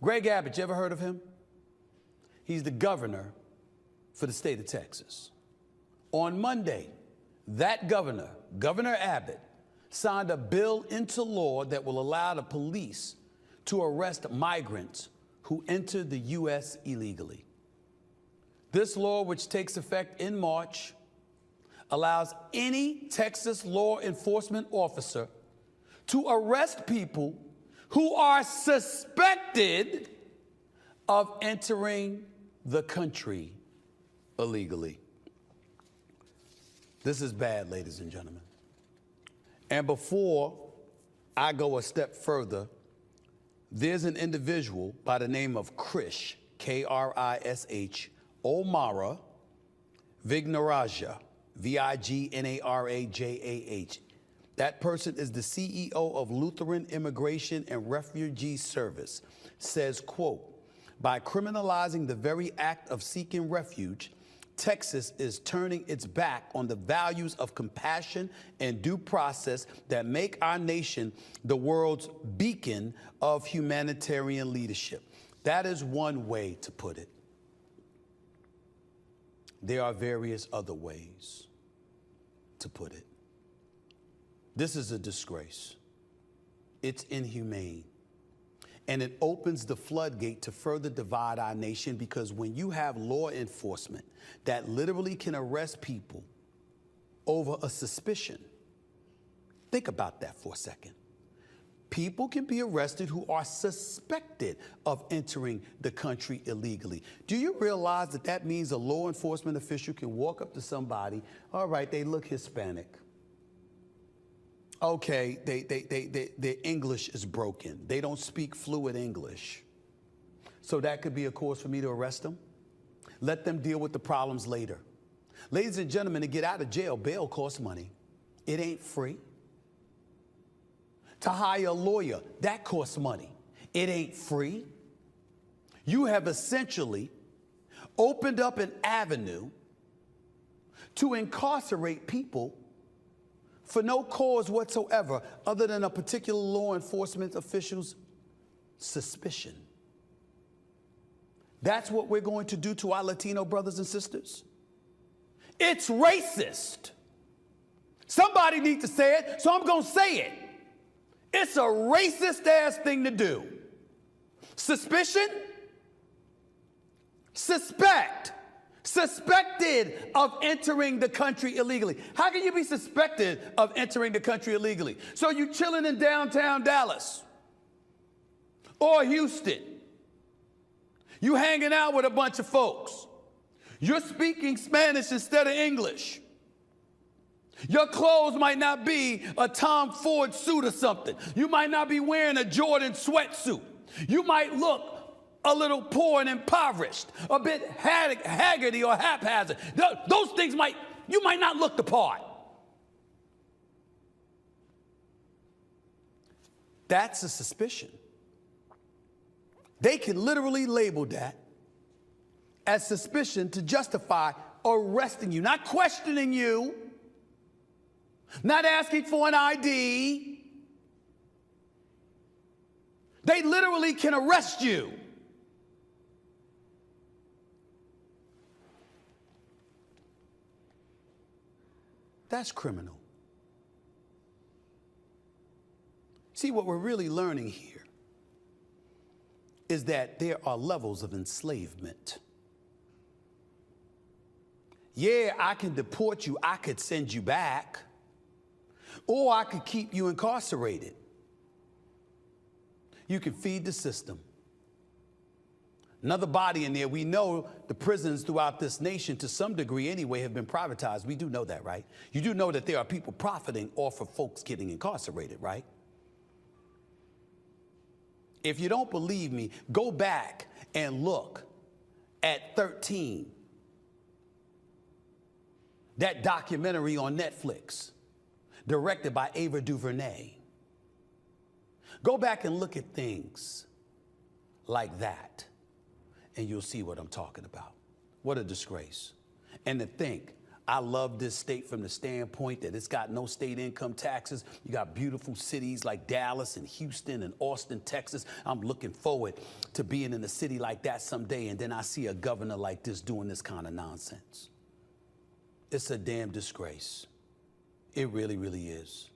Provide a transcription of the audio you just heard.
Greg Abbott, you ever heard of him? He's the governor for the state of Texas. On Monday, that governor, Governor Abbott, signed a bill into law that will allow the police to arrest migrants who enter the U.S. illegally. This law, which takes effect in March, allows any Texas law enforcement officer to arrest people who are suspected of entering the country illegally. This is bad, ladies and gentlemen. And before I go a step further, there's an individual by the name of Krish, K-R-I-S-H, Omara Vignarajah, V-I-G-N-A-R-A-J-A-H. That person is the CEO of Lutheran Immigration and Refugee Service, says, quote, by criminalizing the very act of seeking refuge, Texas is turning its back on the values of compassion and due process that make our nation the world's beacon of humanitarian leadership. That is one way to put it. There are various other ways to put it. This is a disgrace. It's inhumane. And it opens the floodgate to further divide our nation, because when you have law enforcement that literally can arrest people over a suspicion, think about that for a second. People can be arrested who are suspected of entering the country illegally. Do you realize that that means a law enforcement official can walk up to somebody, all right, they look Hispanic. Okay, their English is broken. They don't speak fluid English. So that could be a cause for me to arrest them. Let them deal with the problems later. Ladies and gentlemen, to get out of jail, bail costs money. It ain't free. To hire a lawyer, that costs money. It ain't free. You have essentially opened up an avenue to incarcerate people for no cause whatsoever other than a particular law enforcement official's suspicion. That's what we're going to do to our Latino brothers and sisters. It's racist. Somebody needs to say it, so I'm going to say it. It's a racist-ass thing to do. Suspicion? Suspect. Suspected of entering the country illegally. How can you be suspected of entering the country illegally? So you chilling in downtown Dallas or Houston. You hanging out with a bunch of folks. You're speaking Spanish instead of English. Your clothes might not be a Tom Ford suit or something. You might not be wearing a Jordan sweatsuit. You might look a little poor and impoverished, a bit haggardy or haphazard. Those things you might not look the part. That's a suspicion. They can literally label that as suspicion to justify arresting you, not questioning you, not asking for an ID. They literally can arrest you. That's criminal. See, what we're really learning here is that there are levels of enslavement. Yeah, I can deport you, I could send you back, or I could keep you incarcerated. You can feed the system. Another body in there, we know the prisons throughout this nation, to some degree anyway, have been privatized. We do know that, right? You do know that there are people profiting off of folks getting incarcerated, right? If you don't believe me, go back and look at 13, that documentary on Netflix, directed by Ava DuVernay. Go back and look at things like that, and you'll see what I'm talking about. What a disgrace. And to think I love this state from the standpoint that it's got no state income taxes. You got beautiful cities like Dallas and Houston and Austin, Texas. I'm looking forward to being in a city like that someday, and then I see a governor like this doing this kind of nonsense. It's a damn disgrace. It really, really is.